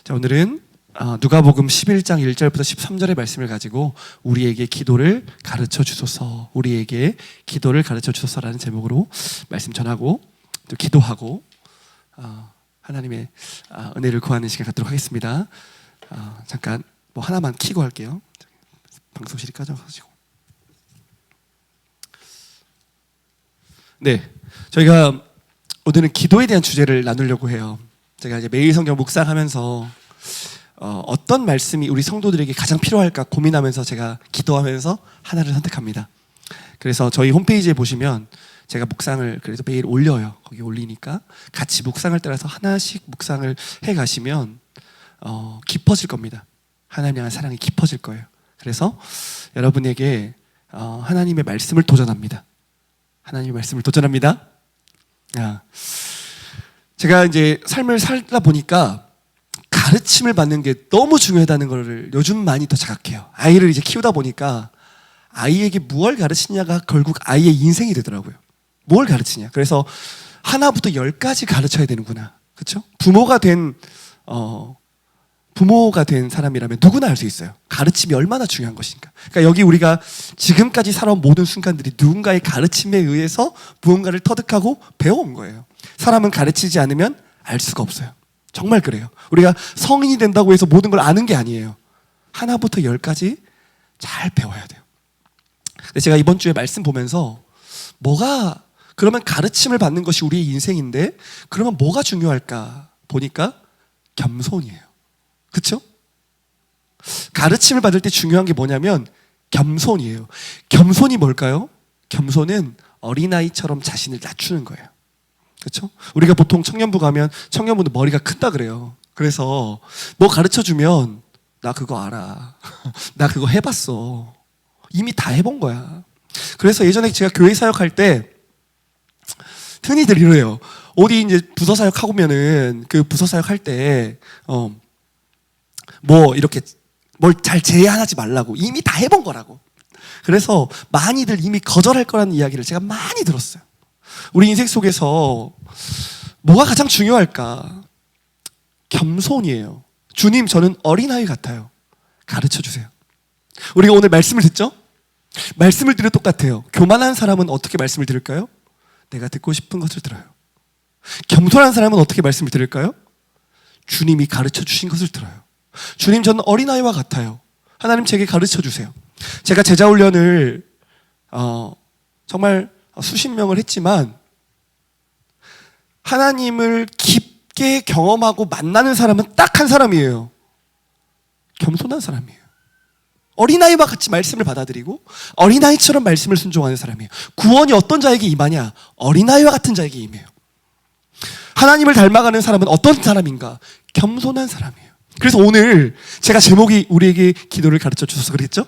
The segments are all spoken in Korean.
자, 오늘은 누가복음 11장 1절부터 13절의 말씀을 가지고 우리에게 기도를 가르쳐 주소서, 우리에게 기도를 가르쳐 주소서라는 제목으로 말씀 전하고 또 기도하고 하나님의 은혜를 구하는 시간 갖도록 하겠습니다. 잠깐 뭐 하나만 켜고 할게요. 방송실이 꺼져가지고. 네, 저희가 오늘은 기도에 대한 주제를 나누려고 해요. 제가 이제 매일 성경 묵상하면서 어떤 말씀이 우리 성도들에게 가장 필요할까 고민하면서 제가 기도하면서 하나를 선택합니다. 그래서 저희 홈페이지에 보시면 제가 묵상을 그래서 매일 올려요. 거기 올리니까 같이 묵상을 따라서 하나씩 묵상을 해 가시면 깊어질 겁니다. 하나님 향한 사랑이 깊어질 거예요. 그래서 여러분에게 하나님의 말씀을 도전합니다. 하나님의 말씀을 도전합니다. 제가 이제 삶을 살다 보니까 가르침을 받는 게 너무 중요하다는 걸 요즘 많이 더 자각해요. 아이를 이제 키우다 보니까 아이에게 무엇을 가르치냐가 결국 아이의 인생이 되더라고요. 뭘 가르치냐. 그래서 하나부터 10까지 가르쳐야 되는구나. 그렇죠? 부모가 된 사람이라면 누구나 알 수 있어요. 가르침이 얼마나 중요한 것인가. 그러니까 여기 우리가 지금까지 살아온 모든 순간들이 누군가의 가르침에 의해서 무언가를 터득하고 배워온 거예요. 사람은 가르치지 않으면 알 수가 없어요. 정말 그래요. 우리가 성인이 된다고 해서 모든 걸 아는 게 아니에요. 하나부터 10까지 잘 배워야 돼요. 근데 제가 이번 주에 말씀 보면서 그러면 가르침을 받는 것이 우리의 인생인데 그러면 뭐가 중요할까 보니까 겸손이에요. 그렇죠? 가르침을 받을 때 중요한 게 뭐냐면 겸손이에요. 겸손이 뭘까요? 겸손은 어린아이처럼 자신을 낮추는 거예요. 그렇죠? 우리가 보통 청년부 가면 청년부는 머리가 큰다 그래요. 그래서 뭐 가르쳐주면 나 그거 알아. 나 그거 해봤어. 이미 다 해본 거야. 그래서 예전에 제가 교회 사역할 때 흔히들 이래요. 어디 이제 부서 사역하고면은 그 부서 사역할 때 뭐 이렇게 뭘 잘 제안하지 말라고 이미 다 해본 거라고. 그래서 많이들 이미 거절할 거라는 이야기를 제가 많이 들었어요. 우리 인생 속에서 뭐가 가장 중요할까? 겸손이에요. 주님, 저는 어린아이 같아요. 가르쳐 주세요. 우리가 오늘 말씀을 듣죠? 말씀을 들을 똑같아요. 교만한 사람은 어떻게 말씀을 들을까요? 내가 듣고 싶은 것을 들어요. 겸손한 사람은 어떻게 말씀을 들을까요? 주님이 가르쳐 주신 것을 들어요. 주님, 저는 어린아이와 같아요. 하나님, 제게 가르쳐 주세요. 제가 제자훈련을 정말 수십 명을 했지만 하나님을 깊게 경험하고 만나는 사람은 딱 한 사람이에요. 겸손한 사람이에요. 어린아이와 같이 말씀을 받아들이고 어린아이처럼 말씀을 순종하는 사람이에요. 구원이 어떤 자에게 임하냐? 어린아이와 같은 자에게 임해요. 하나님을 닮아가는 사람은 어떤 사람인가? 겸손한 사람이에요. 그래서 오늘 제가 제목이 우리에게 기도를 가르쳐 주셔서 그랬죠?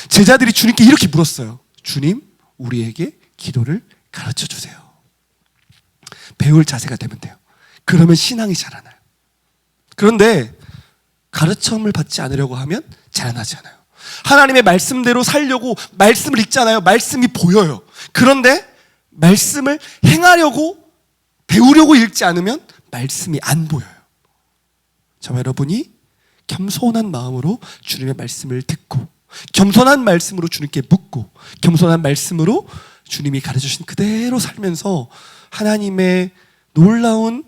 제자들이 주님께 이렇게 물었어요. 주님, 우리에게 기도를 가르쳐 주세요. 배울 자세가 되면 돼요. 그러면 신앙이 자라나요. 그런데 가르침을 받지 않으려고 하면 자라나지 않아요. 하나님의 말씀대로 살려고 말씀을 읽잖아요. 말씀이 보여요. 그런데 말씀을 행하려고 배우려고 읽지 않으면 말씀이 안 보여요. 저와 여러분이 겸손한 마음으로 주님의 말씀을 듣고 겸손한 말씀으로 주님께 묻고 겸손한 말씀으로 주님이 가르쳐주신 그대로 살면서 하나님의 놀라운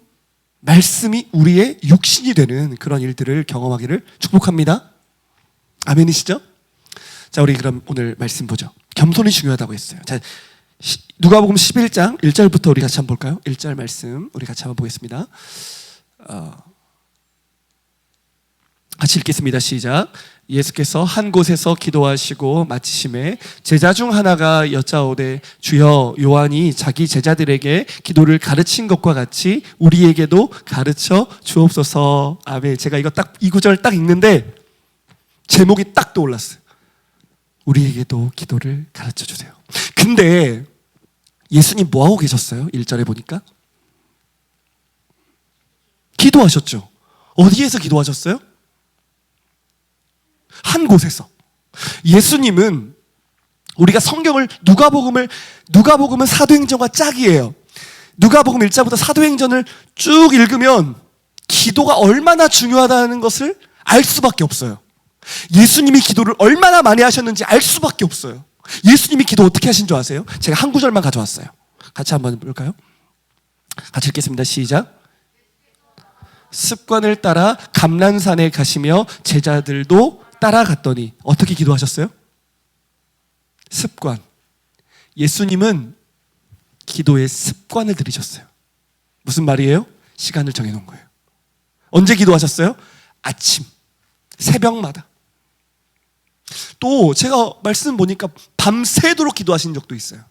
말씀이 우리의 육신이 되는 그런 일들을 경험하기를 축복합니다. 아멘이시죠? 자, 우리 그럼 오늘 말씀 보죠. 겸손이 중요하다고 했어요. 자, 누가복음 11장 1절부터 우리 같이 한번 볼까요? 1절 말씀 우리 같이 한번 보겠습니다. 같이 읽겠습니다. 시작. 예수께서 한 곳에서 기도하시고 마치심에 제자 중 하나가 여짜오되 주여, 요한이 자기 제자들에게 기도를 가르친 것과 같이 우리에게도 가르쳐 주옵소서. 아멘. 제가 이 구절 딱 읽는데 제목이 딱 떠올랐어요. 우리에게도 기도를 가르쳐 주세요. 근데 예수님 뭐 하고 계셨어요? 1절에 보니까 기도하셨죠. 어디에서 기도하셨어요? 한 곳에서. 예수님은 우리가 성경을 누가복음은 사도행전과 짝이에요. 누가복음 1장부터 사도행전을 쭉 읽으면 기도가 얼마나 중요하다는 것을 알 수밖에 없어요. 예수님이 기도를 얼마나 많이 하셨는지 알 수밖에 없어요. 예수님이 기도 어떻게 하신 줄 아세요? 제가 한 구절만 가져왔어요. 같이 한번 볼까요? 같이 읽겠습니다. 시작. 습관을 따라 감람산에 가시며 제자들도 따라갔더니 어떻게 기도하셨어요? 습관. 예수님은 기도의 습관을 들이셨어요. 무슨 말이에요? 시간을 정해놓은 거예요. 언제 기도하셨어요? 아침, 새벽마다. 또 제가 말씀 보니까 밤새도록 기도하신 적도 있어요.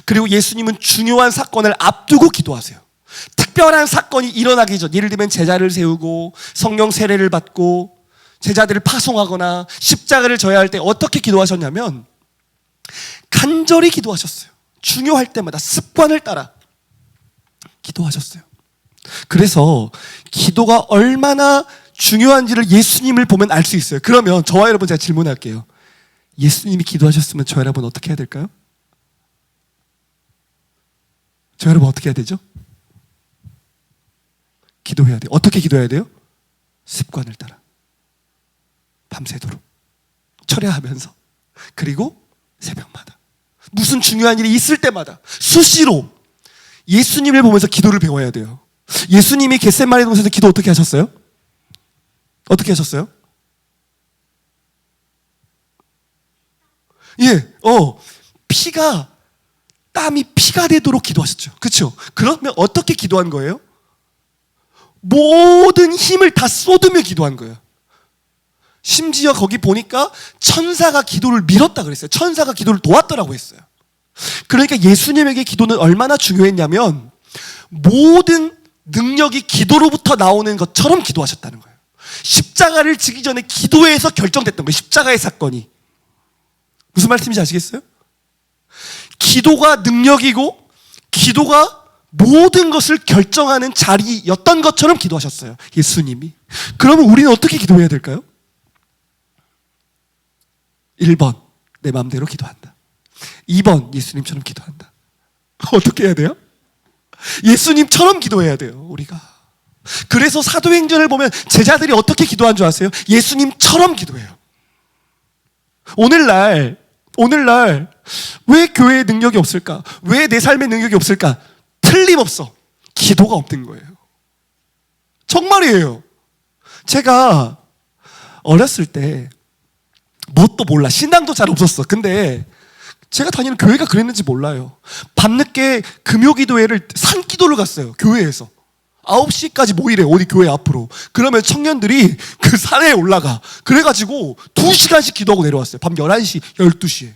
그리고 예수님은 중요한 사건을 앞두고 기도하세요. 특별한 사건이 일어나기 전, 예를 들면 제자를 세우고 성령 세례를 받고 제자들을 파송하거나 십자가를 져야 할 때 어떻게 기도하셨냐면 간절히 기도하셨어요. 중요할 때마다 습관을 따라 기도하셨어요. 그래서 기도가 얼마나 중요한지를 예수님을 보면 알 수 있어요. 그러면 저와 여러분 제가 질문할게요. 예수님이 기도하셨으면 저 여러분 어떻게 해야 될까요? 저 여러분 어떻게 해야 되죠? 기도해야 돼요. 어떻게 기도해야 돼요? 습관을 따라 밤새도록 철야하면서, 그리고 새벽마다 무슨 중요한 일이 있을 때마다 수시로 예수님을 보면서 기도를 배워야 돼요. 예수님이 겟세마네 동산에서 기도 어떻게 하셨어요? 어떻게 하셨어요? 땀이 피가 되도록 기도하셨죠. 그렇죠? 그러면 어떻게 기도한 거예요? 모든 힘을 다 쏟으며 기도한 거예요. 심지어 거기 보니까 천사가 기도를 밀었다 그랬어요. 천사가 기도를 도왔더라고 했어요. 그러니까 예수님에게 기도는 얼마나 중요했냐면 모든 능력이 기도로부터 나오는 것처럼 기도하셨다는 거예요. 십자가를 지기 전에 기도에서 결정됐던 거예요. 십자가의 사건이. 무슨 말씀인지 아시겠어요? 기도가 능력이고 기도가 모든 것을 결정하는 자리였던 것처럼 기도하셨어요. 예수님이. 그러면 우리는 어떻게 기도해야 될까요? 1번, 내 마음대로 기도한다. 2번, 예수님처럼 기도한다. 어떻게 해야 돼요? 예수님처럼 기도해야 돼요, 우리가. 그래서 사도행전을 보면 제자들이 어떻게 기도한 줄 아세요? 예수님처럼 기도해요. 오늘날 왜 교회에 능력이 없을까? 왜 내 삶에 능력이 없을까? 틀림없어. 기도가 없는 거예요. 정말이에요. 제가 어렸을 때 뭣도 몰라. 신앙도 잘 없었어. 근데 제가 다니는 교회가 그랬는지 몰라요. 밤늦게 금요기도회를 산기도를 갔어요. 교회에서 9시까지 모이래. 어디 교회 앞으로. 그러면 청년들이 그 산에 올라가. 그래가지고 2시간씩 기도하고 내려왔어요. 밤 11시, 12시에.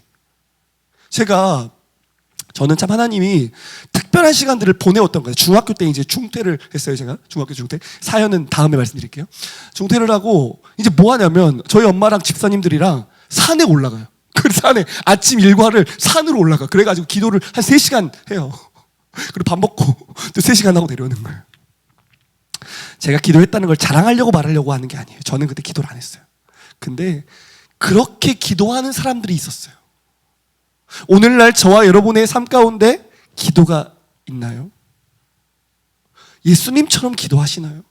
저는 참 하나님이 특별한 시간들을 보내왔던 거예요. 중학교 때 이제 중퇴를 했어요. 제가 중학교 중퇴. 사연은 다음에 말씀드릴게요. 중퇴를 하고 이제 뭐 하냐면 저희 엄마랑 집사님들이랑 산에 올라가요. 그 산에 아침 일과를 산으로 올라가. 그래가지고 기도를 한 3시간 해요. 그리고 밥 먹고 또 3시간 하고 내려오는 거예요. 제가 기도했다는 걸 자랑하려고 말하려고 하는 게 아니에요. 저는 그때 기도를 안 했어요. 근데 그렇게 기도하는 사람들이 있었어요. 오늘날 저와 여러분의 삶 가운데 기도가 있나요? 예수님처럼 기도하시나요?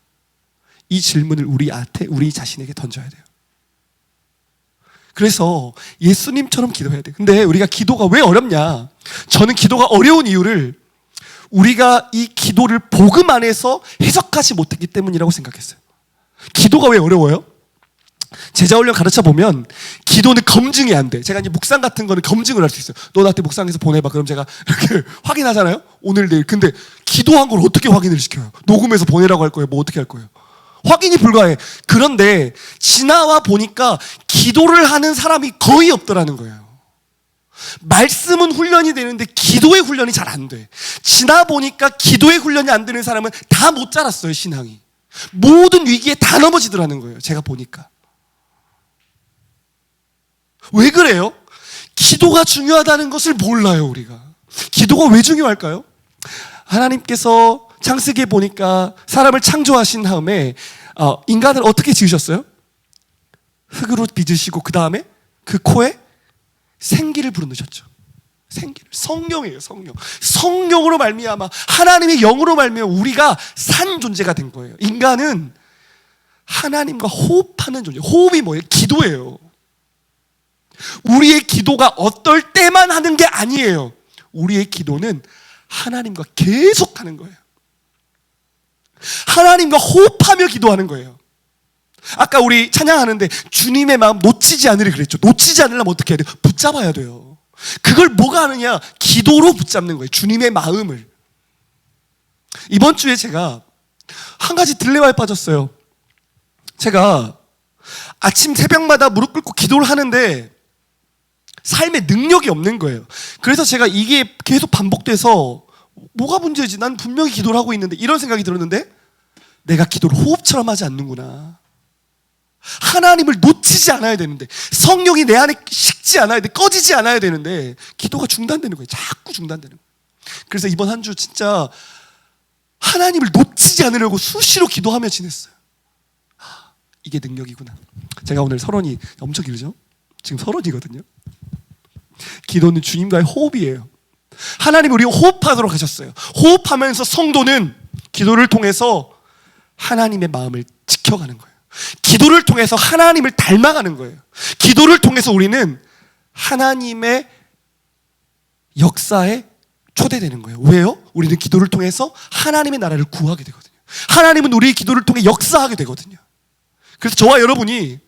이 질문을 우리 자신에게 던져야 돼요. 그래서 예수님처럼 기도해야 돼요. 근데 우리가 기도가 왜 어렵냐? 저는 기도가 어려운 이유를 우리가 이 기도를 복음 안에서 해석하지 못했기 때문이라고 생각했어요. 기도가 왜 어려워요? 제자훈련 가르쳐 보면 기도는 검증이 안 돼. 제가 이제 묵상 같은 거는 검증을 할 수 있어요. 너 나한테 묵상해서 보내봐. 그럼 제가 이렇게 확인하잖아요. 오늘 내일. 근데 기도한 걸 어떻게 확인을 시켜요? 녹음해서 보내라고 할 거예요? 뭐 어떻게 할 거예요? 확인이 불가해. 그런데 지나와 보니까 기도를 하는 사람이 거의 없더라는 거예요. 말씀은 훈련이 되는데 기도의 훈련이 잘 안 돼. 지나 보니까 기도의 훈련이 안 되는 사람은 다 못 자랐어요, 신앙이. 모든 위기에 다 넘어지더라는 거예요. 제가 보니까. 왜 그래요? 기도가 중요하다는 것을 몰라요, 우리가. 기도가 왜 중요할까요? 하나님께서 창세기에 보니까 사람을 창조하신 다음에 인간을 어떻게 지으셨어요? 흙으로 빚으시고 그 다음에 그 코에 생기를 불어넣으셨죠. 생기를. 성령이에요, 성령. 성령으로 말미암아 하나님의 영으로 말미암아 우리가 산 존재가 된 거예요. 인간은 하나님과 호흡하는 존재. 호흡이 뭐예요? 기도예요. 우리의 기도가 어떨 때만 하는 게 아니에요. 우리의 기도는 하나님과 계속 하는 거예요. 하나님과 호흡하며 기도하는 거예요. 아까 우리 찬양하는데 주님의 마음 놓치지 않으려 그랬죠. 놓치지 않으려면 어떻게 해야 돼요? 붙잡아야 돼요. 그걸 뭐가 하느냐? 기도로 붙잡는 거예요. 주님의 마음을. 이번 주에 제가 한 가지 딜레마에 빠졌어요. 제가 아침 새벽마다 무릎 꿇고 기도를 하는데 삶에 능력이 없는 거예요. 그래서 제가 이게 계속 반복돼서 뭐가 문제지? 난 분명히 기도를 하고 있는데 이런 생각이 들었는데 내가 기도를 호흡처럼 하지 않는구나. 하나님을 놓치지 않아야 되는데 성령이 내 안에 식지 않아야 돼. 꺼지지 않아야 되는데 기도가 중단되는 거예요. 자꾸 중단되는 거예요. 그래서 이번 한 주 진짜 하나님을 놓치지 않으려고 수시로 기도하며 지냈어요. 이게 능력이구나. 제가 오늘 서론이 엄청 길죠? 지금 서론이거든요. 기도는 주님과의 호흡이에요. 하나님 우리 호흡하도록 하셨어요. 호흡하면서 성도는 기도를 통해서 하나님의 마음을 지켜가는 거예요. 기도를 통해서 하나님을 닮아가는 거예요. 기도를 통해서 우리는 하나님의 역사에 초대되는 거예요. 왜요? 우리는 기도를 통해서 하나님의 나라를 구하게 되거든요. 하나님은 우리의 기도를 통해 역사하게 되거든요. 그래서 저와 여러분이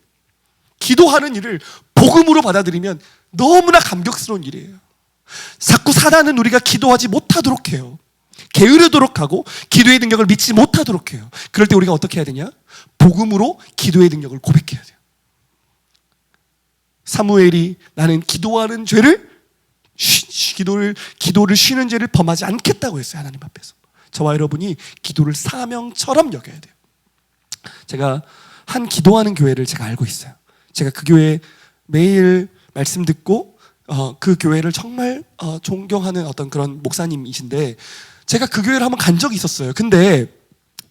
기도하는 일을 복음으로 받아들이면 너무나 감격스러운 일이에요. 자꾸 사단은 우리가 기도하지 못하도록 해요. 게으르도록 하고 기도의 능력을 믿지 못하도록 해요. 그럴 때 우리가 어떻게 해야 되냐? 복음으로 기도의 능력을 고백해야 돼요. 사무엘이 나는 기도하는 죄를 기도를 쉬는 죄를 범하지 않겠다고 했어요. 하나님 앞에서. 저와 여러분이 기도를 사명처럼 여겨야 돼요. 제가 한 기도하는 교회를 제가 알고 있어요. 제가 그 교회 매일 말씀 듣고 그 교회를 정말 존경하는 어떤 그런 목사님이신데 제가 그 교회를 한번 간 적이 있었어요. 근데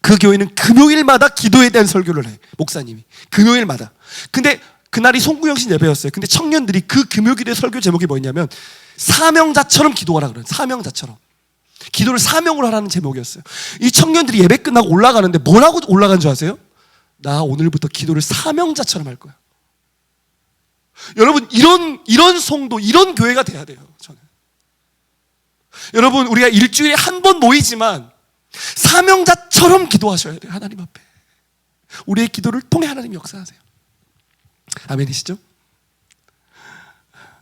그 교회는 금요일마다 기도에 대한 설교를 해. 목사님이 금요일마다. 근데 그날이 송구영신 예배였어요. 근데 청년들이 그 금요일의 설교 제목이 뭐였냐면 사명자처럼 기도하라 그래요. 사명자처럼. 기도를 사명으로 하라는 제목이었어요. 이 청년들이 예배 끝나고 올라가는데 뭐라고 올라간 줄 아세요? 나 오늘부터 기도를 사명자처럼 할 거야. 여러분 이런 성도, 이런 교회가 돼야 돼요. 저는. 여러분 우리가 일주일에 한 번 모이지만 사명자처럼 기도하셔야 돼요. 하나님 앞에. 우리의 기도를 통해 하나님 역사하세요. 아멘이시죠?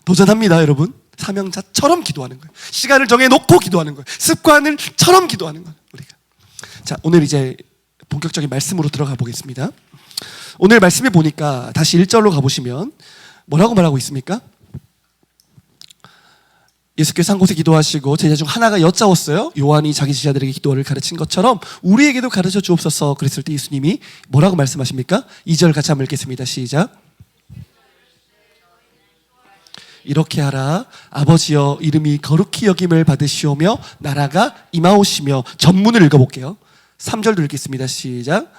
도전합니다, 여러분. 사명자처럼 기도하는 거예요. 시간을 정해놓고 기도하는 거예요. 습관을처럼 기도하는 거예요. 우리가. 자, 오늘 이제 본격적인 말씀으로 들어가 보겠습니다. 오늘 말씀에 보니까 다시 1절로 가보시면 뭐라고 말하고 있습니까? 예수께서 한 곳에 기도하시고 제자 중 하나가 여짜왔어요. 요한이 자기 제자들에게 기도를 가르친 것처럼 우리에게도 가르쳐 주옵소서. 그랬을 때 예수님이 뭐라고 말씀하십니까? 2절 같이 한번 읽겠습니다. 시작. 이렇게 하라. 아버지여 이름이 거룩히 여김을 받으시오며 나라가 임하오시며. 전문을 읽어볼게요. 3절도 읽겠습니다. 시작.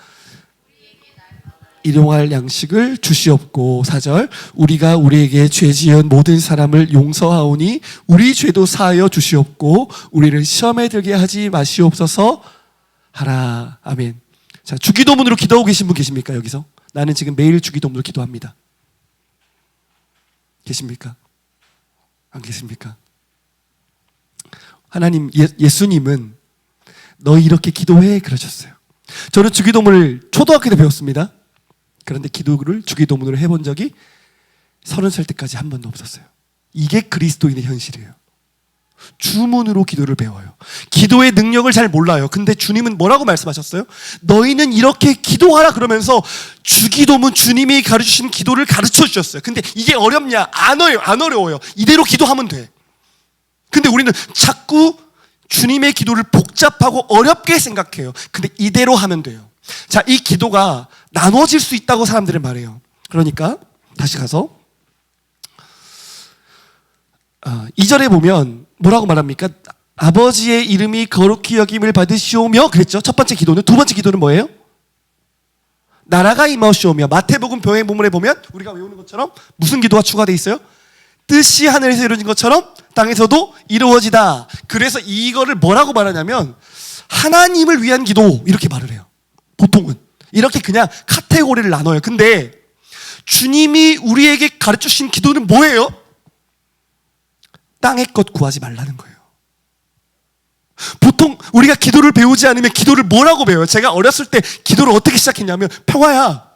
일용할 양식을 주시옵고. 4절 우리가 우리에게 죄 지은 모든 사람을 용서하오니 우리 죄도 사하여 주시옵고 우리를 시험에 들게 하지 마시옵소서 하라. 아멘. 자, 주기도문으로 기도하고 계신 분 계십니까? 여기서 나는 지금 매일 주기도문으로 기도합니다. 계십니까? 안 계십니까? 하나님, 예수님은 너희 이렇게 기도해 그러셨어요. 저는 주기도문을 초등학교 때 배웠습니다. 그런데 기도를 주기도문으로 해본 적이 30살 때까지 한 번도 없었어요. 이게 그리스도인의 현실이에요. 주문으로 기도를 배워요. 기도의 능력을 잘 몰라요. 근데 주님은 뭐라고 말씀하셨어요? 너희는 이렇게 기도하라 그러면서 주기도문, 주님이 가르쳐주신 기도를 가르쳐 주셨어요. 근데 이게 어렵냐? 안 어려워요. 이대로 기도하면 돼. 근데 우리는 자꾸 주님의 기도를 복잡하고 어렵게 생각해요. 근데 이대로 하면 돼요. 자, 이 기도가 나눠질 수 있다고 사람들은 말해요. 그러니까 다시 가서 2절에 보면 뭐라고 말합니까? 아버지의 이름이 거룩히 여김을 받으시오며 그랬죠. 첫 번째 기도는. 두 번째 기도는 뭐예요? 나라가 임하시오며. 마태복음 병행본문에 보면 우리가 외우는 것처럼 무슨 기도가 추가되어 있어요? 뜻이 하늘에서 이루어진 것처럼 땅에서도 이루어지다. 그래서 이거를 뭐라고 말하냐면 하나님을 위한 기도 이렇게 말을 해요. 보통은 이렇게 그냥 카테고리를 나눠요. 근데 주님이 우리에게 가르쳐주신 기도는 뭐예요? 땅의 것 구하지 말라는 거예요. 보통 우리가 기도를 배우지 않으면 기도를 뭐라고 배워요? 제가 어렸을 때 기도를 어떻게 시작했냐면 평화야.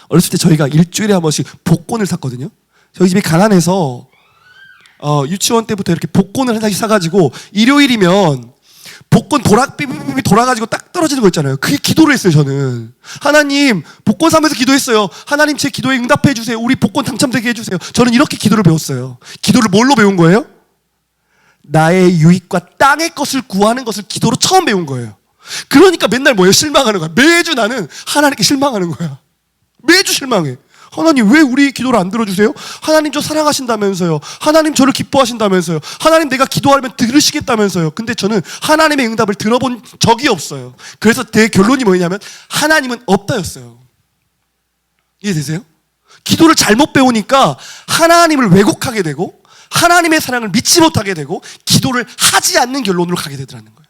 어렸을 때 저희가 일주일에 한 번씩 복권을 샀거든요. 저희 집이 가난해서 유치원 때부터 이렇게 복권을 하나씩 사가지고 일요일이면 복권 삐삐삐 돌아가지고 딱 떨어지는 거 있잖아요. 그게 기도를 했어요. 저는 하나님 복권 사면서 기도했어요. 하나님 제 기도에 응답해 주세요. 우리 복권 당첨되게 해주세요. 저는 이렇게 기도를 배웠어요. 기도를 뭘로 배운 거예요? 나의 유익과 땅의 것을 구하는 것을 기도로 처음 배운 거예요. 그러니까 맨날 뭐예요? 실망하는 거야. 매주 나는 하나님께 실망하는 거야. 매주 실망해. 하나님 왜 우리 기도를 안 들어주세요? 하나님 저 사랑하신다면서요. 하나님 저를 기뻐하신다면서요. 하나님 내가 기도하면 들으시겠다면서요. 근데 저는 하나님의 응답을 들어본 적이 없어요. 그래서 제 결론이 뭐냐면 하나님은 없다였어요. 이해되세요? 기도를 잘못 배우니까 하나님을 왜곡하게 되고 하나님의 사랑을 믿지 못하게 되고 기도를 하지 않는 결론으로 가게 되더라는 거예요.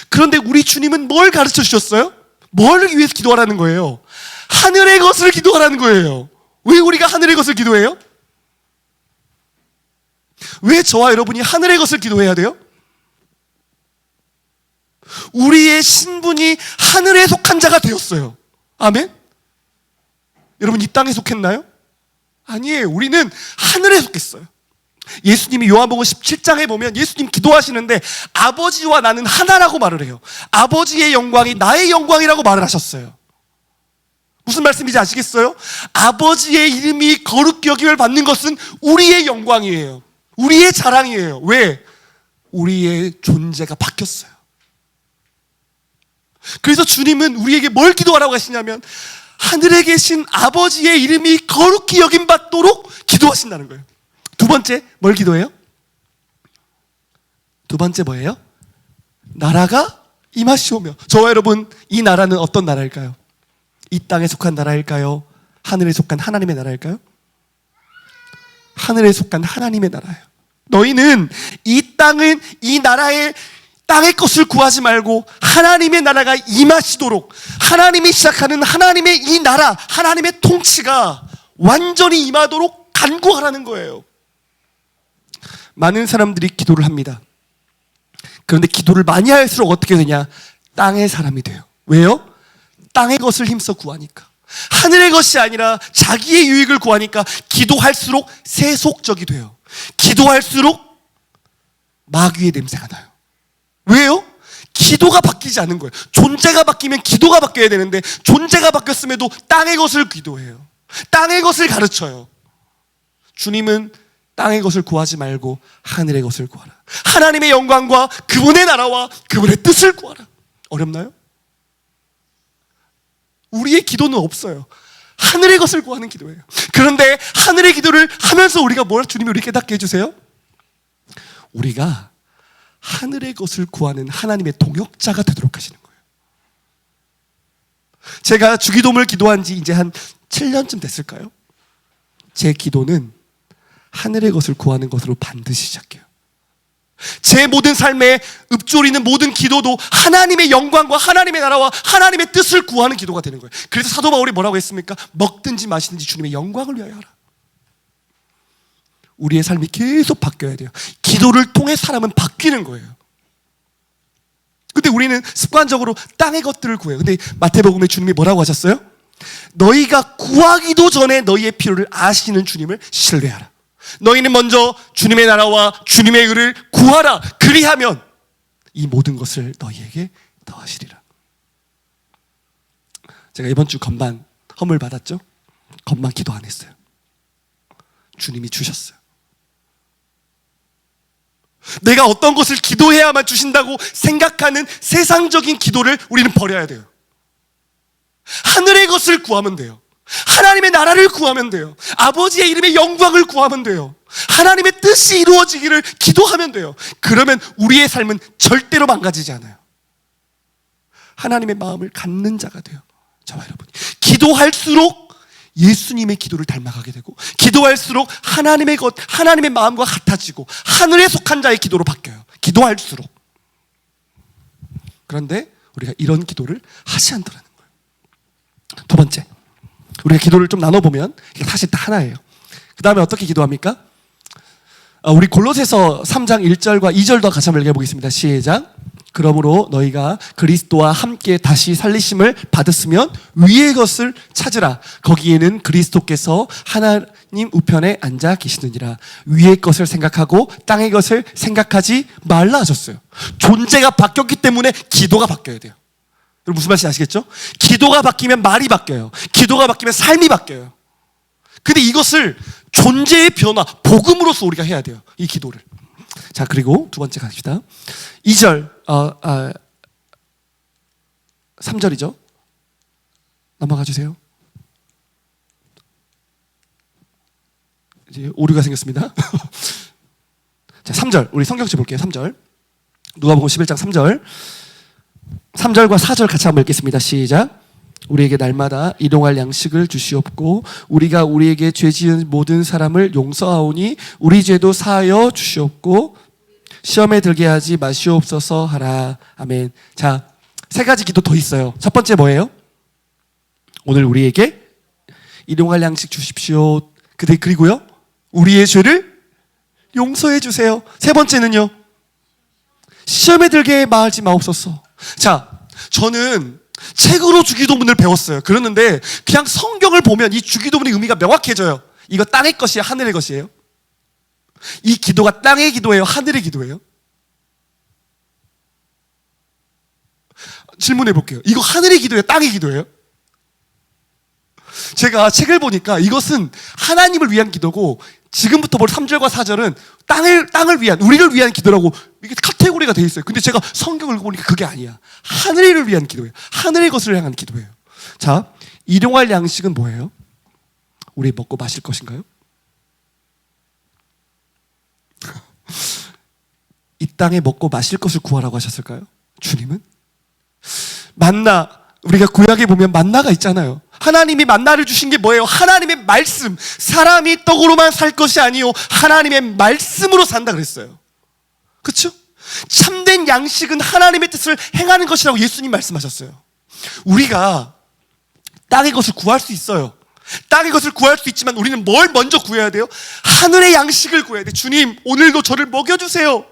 그런데 우리 주님은 뭘 가르쳐 주셨어요? 뭘 위해서 기도하라는 거예요? 하늘의 것을 기도하라는 거예요. 왜 우리가 하늘의 것을 기도해요? 왜 저와 여러분이 하늘의 것을 기도해야 돼요? 우리의 신분이 하늘에 속한 자가 되었어요. 아멘? 여러분 이 땅에 속했나요? 아니에요. 우리는 하늘에 속했어요. 예수님이 요한복음 17장에 보면 예수님 기도하시는데 아버지와 나는 하나라고 말을 해요. 아버지의 영광이 나의 영광이라고 말을 하셨어요. 무슨 말씀인지 아시겠어요? 아버지의 이름이 거룩히 여김을 받는 것은 우리의 영광이에요. 우리의 자랑이에요. 왜? 우리의 존재가 바뀌었어요. 그래서 주님은 우리에게 뭘 기도하라고 하시냐면 하늘에 계신 아버지의 이름이 거룩히 여김 받도록 기도하신다는 거예요. 두 번째 뭘 기도해요? 두 번째 뭐예요? 나라가 임하시오며. 저와 여러분 이 나라는 어떤 나라일까요? 이 땅에 속한 나라일까요? 하늘에 속한 하나님의 나라일까요? 하늘에 속한 하나님의 나라예요. 너희는 이 땅은 이 나라의 땅의 것을 구하지 말고 하나님의 나라가 임하시도록 하나님이 시작하는 하나님의 이 나라 하나님의 통치가 완전히 임하도록 간구하라는 거예요. 많은 사람들이 기도를 합니다. 그런데 기도를 많이 할수록 어떻게 되냐? 땅의 사람이 돼요. 왜요? 땅의 것을 힘써 구하니까. 하늘의 것이 아니라 자기의 유익을 구하니까 기도할수록 세속적이 돼요. 기도할수록 마귀의 냄새가 나요. 왜요? 기도가 바뀌지 않는 거예요. 존재가 바뀌면 기도가 바뀌어야 되는데 존재가 바뀌었음에도 땅의 것을 기도해요. 땅의 것을 가르쳐요. 주님은 땅의 것을 구하지 말고 하늘의 것을 구하라. 하나님의 영광과 그분의 나라와 그분의 뜻을 구하라. 어렵나요? 우리의 기도는 없어요. 하늘의 것을 구하는 기도예요. 그런데 하늘의 기도를 하면서 우리가 뭘 주님이 우리 깨닫게 해주세요? 우리가 하늘의 것을 구하는 하나님의 동역자가 되도록 하시는 거예요. 제가 주기도문을 기도한 지 이제 한 7년쯤 됐을까요? 제 기도는 하늘의 것을 구하는 것으로 반드시 시작해요. 제 모든 삶에 읊조리는 모든 기도도 하나님의 영광과 하나님의 나라와 하나님의 뜻을 구하는 기도가 되는 거예요. 그래서 사도 바울이 뭐라고 했습니까? 먹든지 마시든지 주님의 영광을 위하여 하라. 우리의 삶이 계속 바뀌어야 돼요. 기도를 통해 사람은 바뀌는 거예요. 근데 우리는 습관적으로 땅의 것들을 구해요. 근데 마태복음에 주님이 뭐라고 하셨어요? 너희가 구하기도 전에 너희의 필요를 아시는 주님을 신뢰하라. 너희는 먼저 주님의 나라와 주님의 의를 구하라. 그리하면 이 모든 것을 너희에게 더하시리라. 제가 이번 주 건반 헌물 받았죠? 건반 기도 안 했어요. 주님이 주셨어요. 내가 어떤 것을 기도해야만 주신다고 생각하는 세상적인 기도를 우리는 버려야 돼요. 하늘의 것을 구하면 돼요. 하나님의 나라를 구하면 돼요. 아버지의 이름의 영광을 구하면 돼요. 하나님의 뜻이 이루어지기를 기도하면 돼요. 그러면 우리의 삶은 절대로 망가지지 않아요. 하나님의 마음을 갖는 자가 돼요. 저와 여러분이 기도할수록 예수님의 기도를 닮아가게 되고 기도할수록 하나님의 것, 하나님의 마음과 같아지고 하늘에 속한 자의 기도로 바뀌어요. 기도할수록. 그런데 우리가 이런 기도를 하지 않더라는 거예요. 두 번째, 우리가 기도를 좀 나눠보면 이게 사실 다 하나예요. 그 다음에 어떻게 기도합니까? 우리 골로새서 3장 1절과 2절도 같이 한번 읽어보겠습니다. 시작. 그러므로 너희가 그리스도와 함께 다시 살리심을 받았으면 위의 것을 찾으라. 거기에는 그리스도께서 하나님 우편에 앉아 계시느니라. 위의 것을 생각하고 땅의 것을 생각하지 말라 하셨어요. 존재가 바뀌었기 때문에 기도가 바뀌어야 돼요. 여러분 무슨 말인지 아시겠죠? 기도가 바뀌면 말이 바뀌어요. 기도가 바뀌면 삶이 바뀌어요. 근데 이것을 존재의 변화, 복음으로서 우리가 해야 돼요. 이 기도를. 자, 그리고 두 번째 갑시다. 2절, 3절이죠. 넘어가 주세요. 이제 오류가 생겼습니다. 자, 3절. 우리 성경책 볼게요. 3절. 누가복음 11장 3절. 3절과 4절 같이 한번 읽겠습니다. 시작. 우리에게 날마다 일용할 양식을 주시옵고 우리가 우리에게 죄 지은 모든 사람을 용서하오니 우리 죄도 사하여 주시옵고 시험에 들게 하지 마시옵소서 하라. 아멘. 자, 세 가지 기도 더 있어요. 첫 번째 뭐예요? 오늘 우리에게 일용할 양식 주십시오. 그리고요, 우리의 죄를 용서해 주세요. 세 번째는요, 시험에 들게 하지 마옵소서. 자, 저는 책으로 주기도문을 배웠어요. 그러는데 그냥 성경을 보면 이 주기도문의 의미가 명확해져요. 이거 땅의 것이에요, 하늘의 것이에요? 이 기도가 땅의 기도예요, 하늘의 기도예요? 질문해 볼게요. 이거 하늘의 기도예요, 땅의 기도예요? 제가 책을 보니까 이것은 하나님을 위한 기도고 지금부터 볼 3절과 4절은 땅을 위한, 우리를 위한 기도라고 이게 카테고리가 되어 있어요. 근데 제가 성경을 읽어보니까 그게 아니야. 하늘을 위한 기도예요. 하늘의 것을 향한 기도예요. 자, 일용할 양식은 뭐예요? 우리 먹고 마실 것인가요? 이 땅에 먹고 마실 것을 구하라고 하셨을까요? 주님은? 만나, 우리가 구약에 보면 만나가 있잖아요. 하나님이 만나를 주신 게 뭐예요? 하나님의 말씀. 사람이 떡으로만 살 것이 아니요 하나님의 말씀으로 산다 그랬어요. 그렇죠? 참된 양식은 하나님의 뜻을 행하는 것이라고 예수님 말씀하셨어요. 우리가 땅의 것을 구할 수 있어요. 땅의 것을 구할 수 있지만 우리는 뭘 먼저 구해야 돼요? 하늘의 양식을 구해야 돼요. 주님, 오늘도 저를 먹여주세요.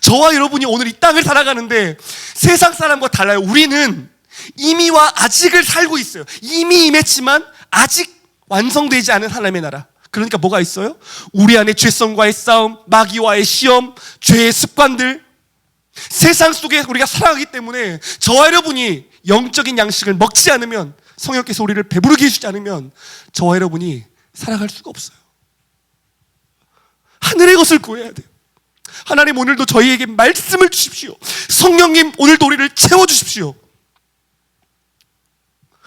저와 여러분이 오늘 이 땅을 살아가는데 세상 사람과 달라요. 우리는 이미와 아직을 살고 있어요. 이미 임했지만 아직 완성되지 않은 하나님의 나라. 그러니까 뭐가 있어요? 우리 안에 죄성과의 싸움, 마귀와의 시험, 죄의 습관들, 세상 속에 우리가 살아가기 때문에 저와 여러분이 영적인 양식을 먹지 않으면, 성령께서 우리를 배부르게 해주지 않으면 저와 여러분이 살아갈 수가 없어요. 하늘의 것을 구해야 돼요. 하나님, 오늘도 저희에게 말씀을 주십시오. 성령님, 오늘도 우리를 채워주십시오.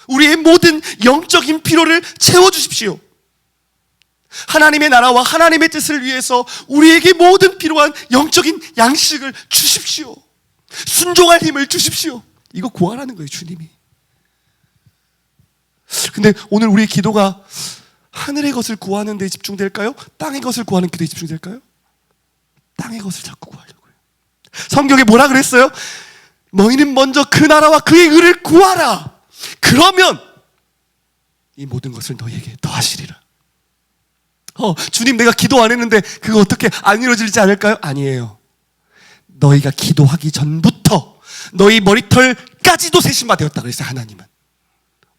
우리의 모든 영적인 필요를 채워주십시오. 하나님의 나라와 하나님의 뜻을 위해서 우리에게 모든 필요한 영적인 양식을 주십시오. 순종할 힘을 주십시오. 이거 구하라는 거예요, 주님이. 근데 오늘 우리의 기도가 하늘의 것을 구하는 데 집중될까요? 땅의 것을 구하는 기도에 집중될까요? 땅의 것을 자꾸 구하려고요. 성경에 뭐라 그랬어요? 너희는 먼저 그 나라와 그의 의를 구하라. 그러면 이 모든 것을 너희에게 더하시리라. 주님, 내가 기도 안 했는데 그거 어떻게 안 이루어지지 않을까요? 아니에요. 너희가 기도하기 전부터 너희 머리털까지도 세심바 되었다 그랬어요. 하나님은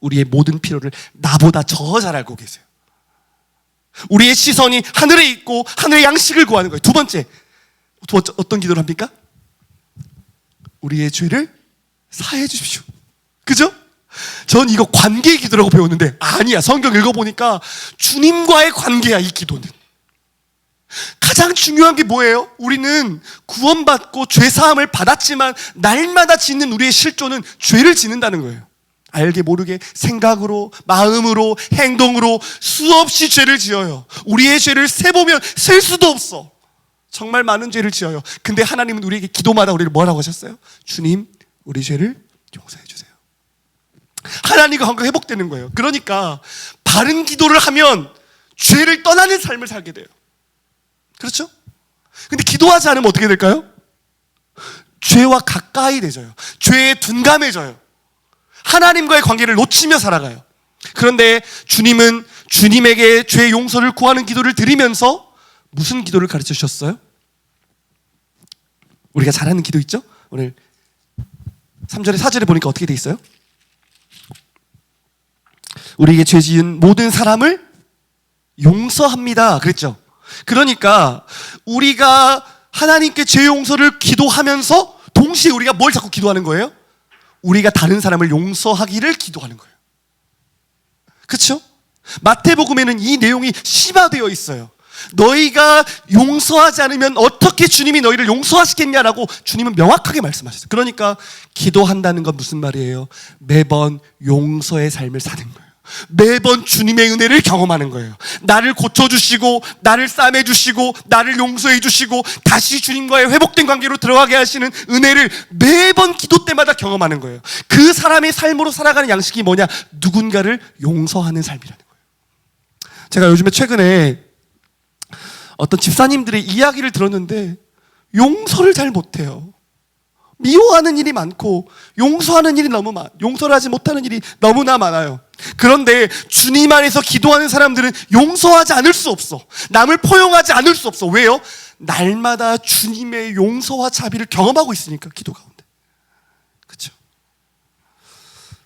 우리의 모든 필요를 나보다 더 잘 알고 계세요. 우리의 시선이 하늘에 있고 하늘의 양식을 구하는 거예요. 두 번째, 어떤 기도를 합니까? 우리의 죄를 사해 주십시오. 그죠? 전 이거 관계의 기도라고 배웠는데 아니야. 성경 읽어보니까 주님과의 관계야, 이 기도는. 가장 중요한 게 뭐예요? 우리는 구원받고 죄사함을 받았지만 날마다 짓는 우리의 실존은 죄를 짓는다는 거예요. 알게 모르게 생각으로, 마음으로, 행동으로 수없이 죄를 지어요. 우리의 죄를 세보면 셀 수도 없어. 정말 많은 죄를 지어요. 근데 하나님은 우리에게 기도마다 우리를 뭐라고 하셨어요? 주님, 우리 죄를 용서해 주세요. 하나님과 관계가 회복되는 거예요. 그러니까 바른 기도를 하면 죄를 떠나는 삶을 살게 돼요. 그렇죠? 근데 기도하지 않으면 어떻게 될까요? 죄와 가까이 되져요. 죄에 둔감해져요. 하나님과의 관계를 놓치며 살아가요. 그런데 주님은 주님에게 죄 용서를 구하는 기도를 드리면서 무슨 기도를 가르쳐 주셨어요? 우리가 잘 아는 기도 있죠? 오늘 3절에 4절에 보니까 어떻게 돼 있어요? 우리에게 죄 지은 모든 사람을 용서합니다 그랬죠. 그러니까 우리가 하나님께 죄 용서를 기도하면서 동시에 우리가 뭘 자꾸 기도하는 거예요? 우리가 다른 사람을 용서하기를 기도하는 거예요. 그렇죠? 마태복음에는 이 내용이 심화되어 있어요. 너희가 용서하지 않으면 어떻게 주님이 너희를 용서하시겠냐라고 주님은 명확하게 말씀하셨어요. 그러니까 기도한다는 건 무슨 말이에요? 매번 용서의 삶을 사는 거예요. 매번 주님의 은혜를 경험하는 거예요. 나를 고쳐주시고 나를 싸매주시고 나를 용서해주시고 다시 주님과의 회복된 관계로 들어가게 하시는 은혜를 매번 기도 때마다 경험하는 거예요. 그 사람의 삶으로 살아가는 양식이 뭐냐? 누군가를 용서하는 삶이라는 거예요. 제가 요즘에 최근에 어떤 집사님들의 이야기를 들었는데 용서를 잘 못해요. 미워하는 일이 많고 용서하는 일이 용서를 하지 못하는 일이 너무나 많아요. 그런데 주님 안에서 기도하는 사람들은 용서하지 않을 수 없어. 남을 포용하지 않을 수 없어. 왜요? 날마다 주님의 용서와 자비를 경험하고 있으니까, 기도 가운데. 그렇죠?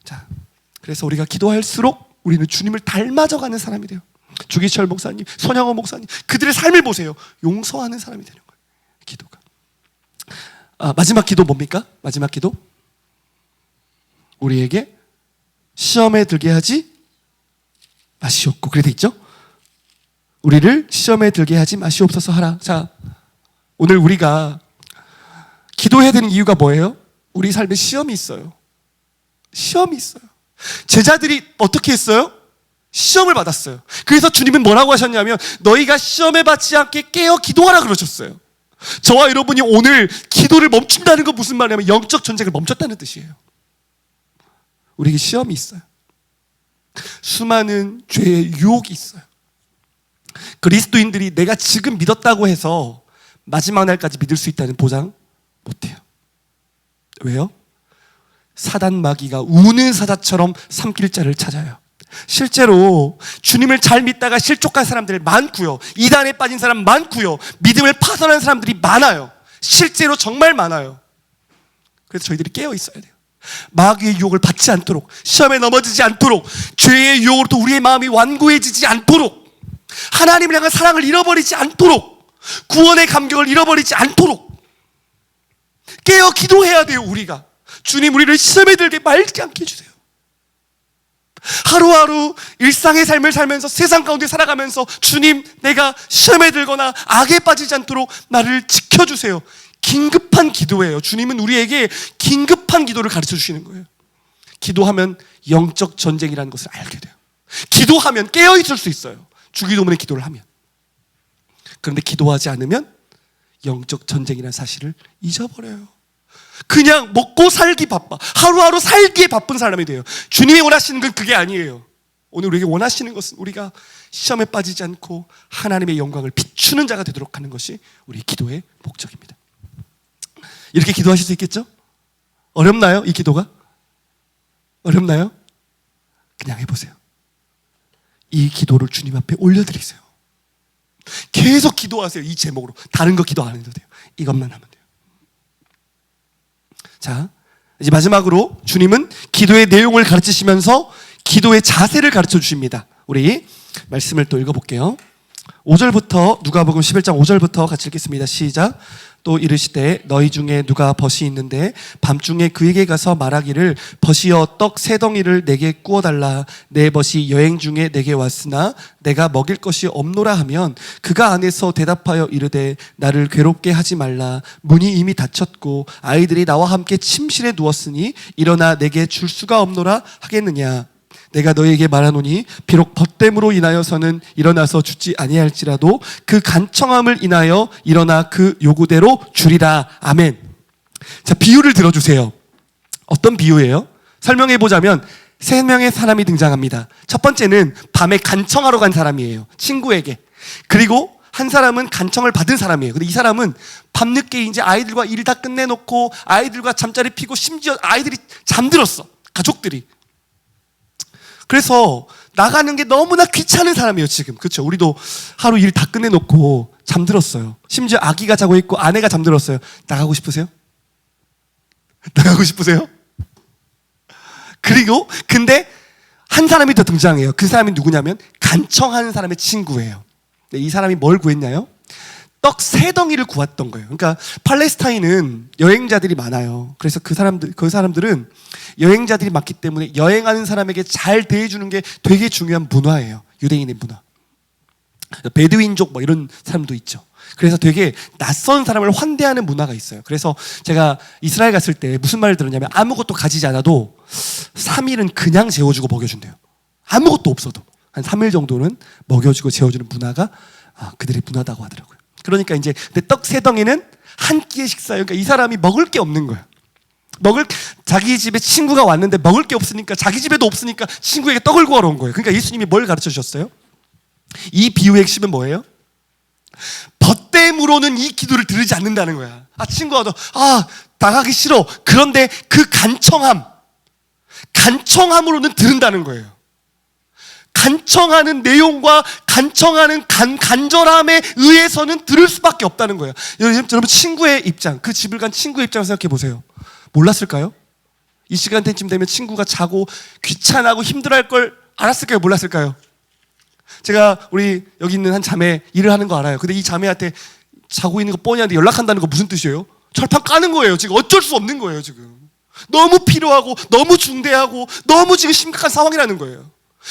자, 그래서 우리가 기도할수록 우리는 주님을 닮아져가는 사람이 돼요. 주기철 목사님, 손양호 목사님, 그들의 삶을 보세요. 용서하는 사람이 되는 거예요. 기도가. 마지막 기도 뭡니까? 마지막 기도? 우리에게 시험에 들게 하지 마시옵고, 그래 돼 있죠? 우리를 시험에 들게 하지 마시옵소서 하라. 자, 오늘 우리가 기도해야 되는 이유가 뭐예요? 우리 삶에 시험이 있어요. 시험이 있어요. 제자들이 어떻게 했어요? 시험을 받았어요. 그래서 주님은 뭐라고 하셨냐면 너희가 시험에 받지 않게 깨어 기도하라 그러셨어요. 저와 여러분이 오늘 기도를 멈춘다는 건 무슨 말이냐면 영적 전쟁을 멈췄다는 뜻이에요. 우리에게 시험이 있어요. 수많은 죄의 유혹이 있어요. 그리스도인들이 내가 지금 믿었다고 해서 마지막 날까지 믿을 수 있다는 보장 못해요. 왜요? 사단 마귀가 우는 사자처럼 삼킬 자를 찾아요. 실제로 주님을 잘 믿다가 실족한 사람들 많고요. 이단에 빠진 사람 많고요. 믿음을 파선한 사람들이 많아요. 실제로 정말 많아요. 그래서 저희들이 깨어 있어야 돼요. 마귀의 유혹을 받지 않도록, 시험에 넘어지지 않도록, 죄의 유혹으로부터 우리의 마음이 완고해지지 않도록, 하나님을 향한 사랑을 잃어버리지 않도록, 구원의 감격을 잃어버리지 않도록 깨어 기도해야 돼요. 우리가 주님, 우리를 시험에 들게 말지 않게 해주세요. 하루하루 일상의 삶을 살면서 세상 가운데 살아가면서 주님, 내가 시험에 들거나 악에 빠지지 않도록 나를 지켜주세요. 긴급한 기도예요. 주님은 우리에게 긴급한 기도를 가르쳐 주시는 거예요. 기도하면 영적 전쟁이라는 것을 알게 돼요. 기도하면 깨어있을 수 있어요. 주기도문의 기도를 하면. 그런데 기도하지 않으면 영적 전쟁이라는 사실을 잊어버려요. 그냥 먹고 살기 바빠. 하루하루 살기에 바쁜 사람이 돼요. 주님이 원하시는 건 그게 아니에요. 오늘 우리에게 원하시는 것은 우리가 시험에 빠지지 않고 하나님의 영광을 비추는 자가 되도록 하는 것이 우리 기도의 목적입니다. 이렇게 기도하실 수 있겠죠? 어렵나요? 이 기도가? 어렵나요? 그냥 해보세요. 이 기도를 주님 앞에 올려드리세요. 계속 기도하세요. 이 제목으로. 다른 거 기도 안 해도 돼요. 이것만 하면 돼요. 자, 이제 마지막으로 주님은 기도의 내용을 가르치시면서 기도의 자세를 가르쳐 주십니다. 우리 말씀을 또 읽어볼게요. 5절부터, 누가복음 11장 5절부터 같이 읽겠습니다. 시작. 또 이르시되 너희 중에 누가 벗이 있는데 밤중에 그에게 가서 말하기를 벗이여 떡 세 덩이를 내게 구워달라. 내 벗이 여행 중에 내게 왔으나 내가 먹일 것이 없노라 하면 그가 안에서 대답하여 이르되 나를 괴롭게 하지 말라. 문이 이미 닫혔고 아이들이 나와 함께 침실에 누웠으니 일어나 내게 줄 수가 없노라 하겠느냐. 내가 너희에게 말하노니 비록 벗됨으로 인하여서는 일어나서 죽지 아니할지라도 그 간청함을 인하여 일어나 그 요구대로 주리라. 아멘. 자, 비유를 들어주세요. 어떤 비유예요? 설명해보자면 3명의 사람이 등장합니다. 첫 번째는 밤에 간청하러 간 사람이에요. 친구에게. 그리고 한 사람은 간청을 받은 사람이에요. 근데 이 사람은 밤늦게 이제 아이들과 일 다 끝내놓고 아이들과 잠자리 피고 심지어 아이들이 잠들었어. 가족들이. 그래서 나가는 게 너무나 귀찮은 사람이에요, 지금. 그렇죠? 우리도 하루 일 다 끝내놓고 잠들었어요. 심지어 아기가 자고 있고 아내가 잠들었어요. 나가고 싶으세요? 나가고 싶으세요? 그리고 근데 한 사람이 더 등장해요. 그 사람이 누구냐면 간청하는 사람의 친구예요. 이 사람이 뭘 구했냐요? 떡 3덩이를 구했던 거예요. 그러니까 팔레스타인은 여행자들이 많아요. 그래서 그 사람들은 여행자들이 많기 때문에 여행하는 사람에게 잘 대해주는 게 되게 중요한 문화예요. 유대인의 문화. 베두인족 뭐 이런 사람도 있죠. 그래서 되게 낯선 사람을 환대하는 문화가 있어요. 그래서 제가 이스라엘 갔을 때 무슨 말을 들었냐면 아무것도 가지지 않아도 3일은 그냥 재워주고 먹여준대요. 아무것도 없어도 한 3일 정도는 먹여주고 재워주는 문화가 그들의 문화다고 하더라고요. 그러니까 이제 근데 떡 3덩이는 한 끼의 식사예요. 그러니까 이 사람이 먹을 게 없는 거야. 자기 집에 친구가 왔는데 먹을 게 없으니까, 자기 집에도 없으니까 친구에게 떡을 구하러 온 거예요. 그러니까 예수님이 뭘 가르쳐 주셨어요? 이 비유의 핵심은 뭐예요? 벗됨으로는 이 기도를 들으지 않는다는 거야. 친구가 나가기 싫어. 그런데 그 간청함으로는 들은다는 거예요. 간청하는 내용과 간청하는 간절함에 의해서는 들을 수밖에 없다는 거예요. 여러분 친구의 입장, 그 집을 간 친구의 입장을 생각해 보세요. 몰랐을까요? 이 시간대쯤 되면 친구가 자고 귀찮아하고 힘들어할 걸 알았을까요? 몰랐을까요? 제가 우리 여기 있는 한 자매 일을 하는 거 알아요. 근데 이 자매한테 자고 있는 거 뻔히 하는데 연락한다는 거 무슨 뜻이에요? 철판 까는 거예요. 지금 어쩔 수 없는 거예요. 지금 너무 필요하고 너무 중대하고 너무 지금 심각한 상황이라는 거예요.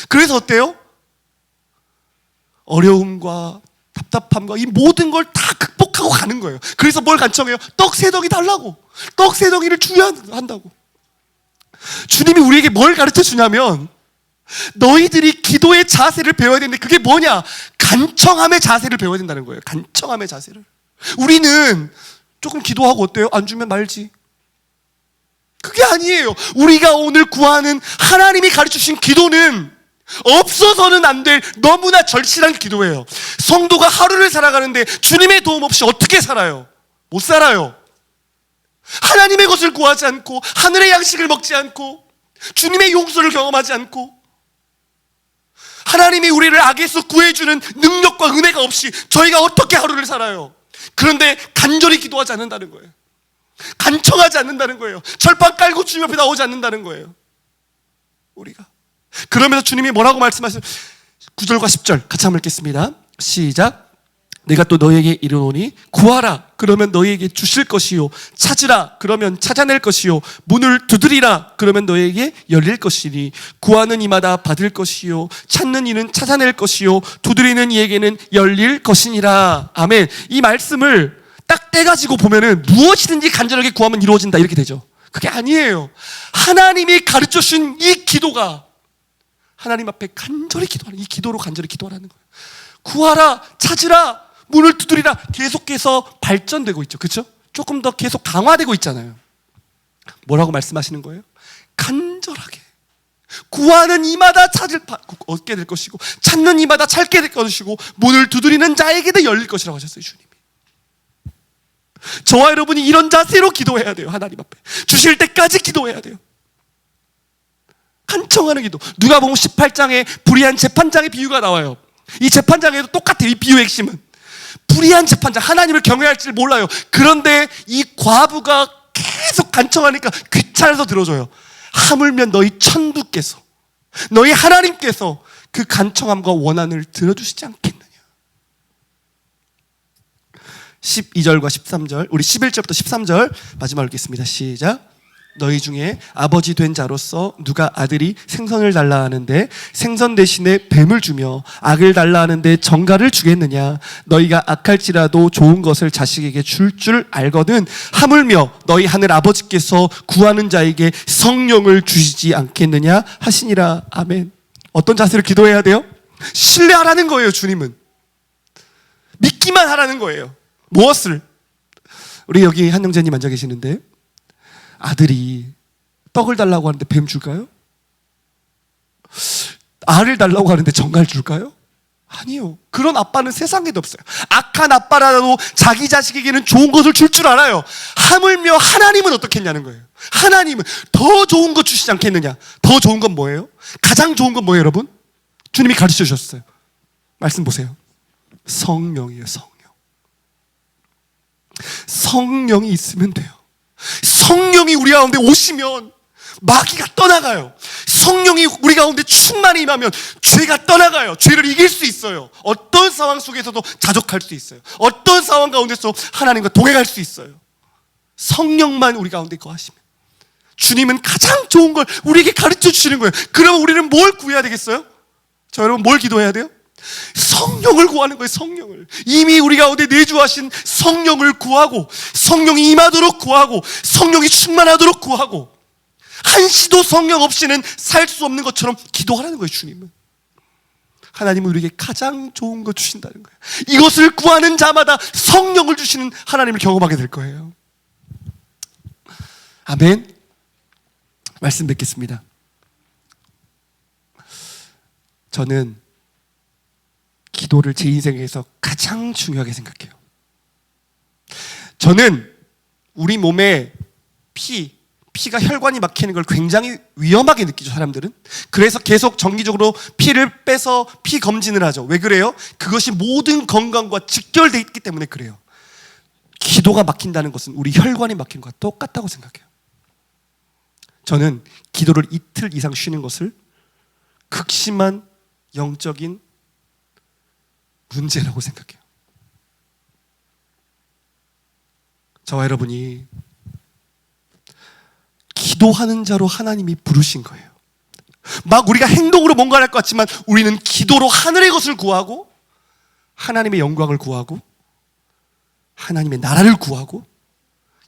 그래서 어때요? 어려움과 답답함과 이 모든 걸 다 극복하고 가는 거예요. 그래서 뭘 간청해요? 떡 3덩이 달라고. 떡 3덩이를 줘야 한다고. 주님이 우리에게 뭘 가르쳐 주냐면 너희들이 기도의 자세를 배워야 되는데 그게 뭐냐? 간청함의 자세를 배워야 된다는 거예요. 간청함의 자세를. 우리는 조금 기도하고 어때요? 안 주면 말지. 그게 아니에요. 우리가 오늘 구하는 하나님이 가르쳐 주신 기도는 없어서는 안 될 너무나 절실한 기도예요. 성도가 하루를 살아가는데 주님의 도움 없이 어떻게 살아요? 못 살아요. 하나님의 것을 구하지 않고 하늘의 양식을 먹지 않고 주님의 용서를 경험하지 않고 하나님이 우리를 악에서 구해주는 능력과 은혜가 없이 저희가 어떻게 하루를 살아요? 그런데 간절히 기도하지 않는다는 거예요. 간청하지 않는다는 거예요. 철판 깔고 주님 앞에 나오지 않는다는 거예요. 우리가. 그러면서 주님이 뭐라고 말씀하세요? 9절과 10절 같이 한번 읽겠습니다. 시작. 내가 또 너희에게 이르노니 구하라 그러면 너희에게 주실 것이요 찾으라 그러면 찾아낼 것이요 문을 두드리라 그러면 너희에게 열릴 것이니 구하는 이마다 받을 것이요 찾는 이는 찾아낼 것이요 두드리는 이에게는 열릴 것이니라. 아멘. 이 말씀을 딱 떼가지고 보면은 무엇이든지 간절하게 구하면 이루어진다 이렇게 되죠. 그게 아니에요. 하나님이 가르쳐 주신 이 기도가 하나님 앞에 간절히 기도하는, 이 기도로 간절히 기도하라는 거예요. 구하라, 찾으라, 문을 두드리라 계속해서 발전되고 있죠. 그렇죠? 조금 더 계속 강화되고 있잖아요. 뭐라고 말씀하시는 거예요? 간절하게 구하는 이마다 얻게 될 것이고 찾는 이마다 찾게 될 것이고 문을 두드리는 자에게도 열릴 것이라고 하셨어요. 주님이. 저와 여러분이 이런 자세로 기도해야 돼요. 하나님 앞에 주실 때까지 기도해야 돼요. 간청하는 기도. 누가복음 18장에 불의한 재판장의 비유가 나와요. 이 재판장에도 똑같아요. 이 비유의 핵심은 불의한 재판장, 하나님을 경외할지를 몰라요. 그런데 이 과부가 계속 간청하니까 귀찮아서 들어줘요. 하물며 너희 천부께서, 너희 하나님께서 그 간청함과 원한을 들어주시지 않겠느냐. 12절과 13절, 우리 11절부터 13절 마지막으로 읽겠습니다. 시작. 너희 중에 아버지 된 자로서 누가 아들이 생선을 달라 하는데 생선 대신에 뱀을 주며 악을 달라 하는데 정갈을 주겠느냐. 너희가 악할지라도 좋은 것을 자식에게 줄 알거든 하물며 너희 하늘 아버지께서 구하는 자에게 성령을 주시지 않겠느냐 하시니라. 아멘. 어떤 자세로 기도해야 돼요? 신뢰하라는 거예요. 주님은 믿기만 하라는 거예요. 무엇을? 우리 여기 한 형제님 앉아 계시는데 아들이 떡을 달라고 하는데 뱀 줄까요? 알을 달라고 하는데 정갈 줄까요? 아니요. 그런 아빠는 세상에도 없어요. 악한 아빠라도 자기 자식에게는 좋은 것을 줄 줄 알아요. 하물며 하나님은 어떻겠냐는 거예요. 하나님은 더 좋은 것 주시지 않겠느냐. 더 좋은 건 뭐예요? 가장 좋은 건 뭐예요, 여러분? 주님이 가르쳐 주셨어요. 말씀 보세요. 성령이에요. 성령이 있으면 돼요. 성령이 우리 가운데 오시면 마귀가 떠나가요. 성령이 우리 가운데 충만히 임하면 죄가 떠나가요. 죄를 이길 수 있어요. 어떤 상황 속에서도 자족할 수 있어요. 어떤 상황 가운데서 하나님과 동행할 수 있어요. 성령만 우리 가운데 거하시면 주님은 가장 좋은 걸 우리에게 가르쳐 주시는 거예요. 그러면 우리는 뭘 구해야 되겠어요? 저 여러분 뭘 기도해야 돼요? 성령을 구하는 거예요. 성령을. 이미 우리 가운데 내주하신 성령을 구하고, 성령이 임하도록 구하고, 성령이 충만하도록 구하고, 한시도 성령 없이는 살 수 없는 것처럼 기도하라는 거예요. 주님은. 하나님은 우리에게 가장 좋은 거 주신다는 거예요. 이것을 구하는 자마다 성령을 주시는 하나님을 경험하게 될 거예요. 아멘. 말씀 뵙겠습니다. 저는 기도를 제 인생에서 가장 중요하게 생각해요. 저는 우리 몸에 피가 혈관이 막히는 걸 굉장히 위험하게 느끼죠, 사람들은. 그래서 계속 정기적으로 피를 빼서 피 검진을 하죠. 왜 그래요? 그것이 모든 건강과 직결되어 있기 때문에 그래요. 기도가 막힌다는 것은 우리 혈관이 막힌 것과 똑같다고 생각해요. 저는 기도를 이틀 이상 쉬는 것을 극심한 영적인 문제라고 생각해요. 저와 여러분이 기도하는 자로 하나님이 부르신 거예요. 막 우리가 행동으로 뭔가를 할 것 같지만 우리는 기도로 하늘의 것을 구하고, 하나님의 영광을 구하고, 하나님의 나라를 구하고,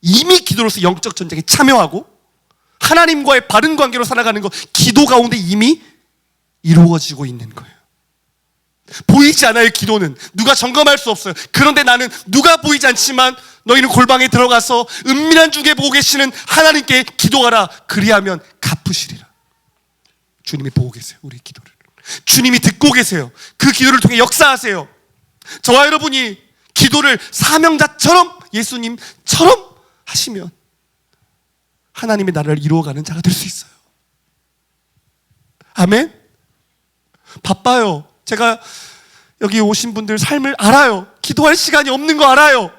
이미 기도로서 영적 전쟁에 참여하고, 하나님과의 바른 관계로 살아가는 것, 기도 가운데 이미 이루어지고 있는 거예요. 보이지 않아요. 기도는 누가 점검할 수 없어요. 그런데 나는 누가 보이지 않지만 너희는 골방에 들어가서 은밀한 중에 보고 계시는 하나님께 기도하라. 그리하면 갚으시리라. 주님이 보고 계세요. 우리 기도를. 주님이 듣고 계세요. 그 기도를 통해 역사하세요. 저와 여러분이 기도를 사명자처럼, 예수님처럼 하시면 하나님의 나라를 이루어가는 자가 될 수 있어요. 아멘. 바빠요. 제가 여기 오신 분들 삶을 알아요. 기도할 시간이 없는 거 알아요.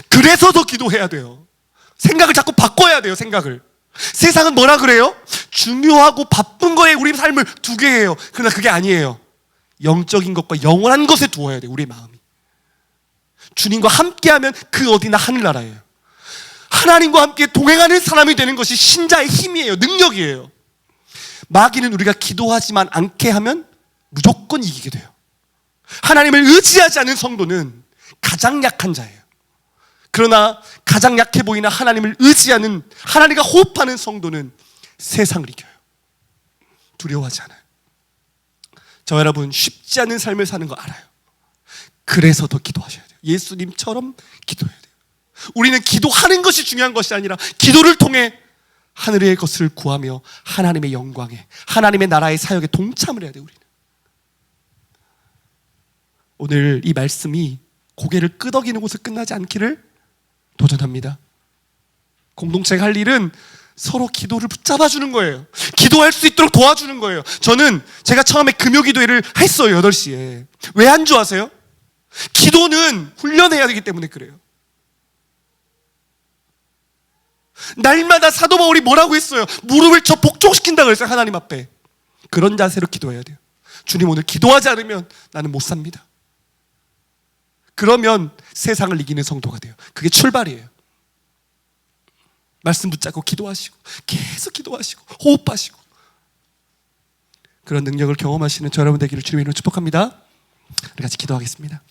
그래서 더 기도해야 돼요. 생각을 자꾸 바꿔야 돼요. 생각을. 세상은 뭐라 그래요? 중요하고 바쁜 거에 우리 삶을 두게 해요. 그러나 그게 아니에요. 영적인 것과 영원한 것에 두어야 돼요. 우리 마음이. 주님과 함께하면 그 어디나 하늘나라예요. 하나님과 함께 동행하는 사람이 되는 것이 신자의 힘이에요. 능력이에요. 마귀는 우리가 기도하지만 않게 하면 무조건 이기게 돼요. 하나님을 의지하지 않는 성도는 가장 약한 자예요. 그러나 가장 약해 보이는 하나님을 의지하는, 하나님과 호흡하는 성도는 세상을 이겨요. 두려워하지 않아요. 저 여러분 쉽지 않은 삶을 사는 거 알아요. 그래서 더 기도하셔야 돼요. 예수님처럼 기도해야 돼요. 우리는 기도하는 것이 중요한 것이 아니라 기도를 통해 하늘의 것을 구하며 하나님의 영광에, 하나님의 나라의 사역에 동참을 해야 돼요. 우리는. 오늘 이 말씀이 고개를 끄덕이는 곳에 끝나지 않기를 도전합니다. 공동체가 할 일은 서로 기도를 붙잡아주는 거예요. 기도할 수 있도록 도와주는 거예요. 저는 제가 처음에 금요기도회를 했어요. 8시에. 왜 한 줄 아세요? 기도는 훈련해야 되기 때문에 그래요. 날마다 사도 바울이 뭐라고 했어요? 무릎을 저 복종시킨다고 그랬어요. 하나님 앞에. 그런 자세로 기도해야 돼요. 주님, 오늘 기도하지 않으면 나는 못 삽니다. 그러면 세상을 이기는 성도가 돼요. 그게 출발이에요. 말씀 붙잡고 기도하시고, 계속 기도하시고, 호흡하시고, 그런 능력을 경험하시는 저 여러분 되기를 주님의 이름으로 축복합니다. 우리 같이 기도하겠습니다.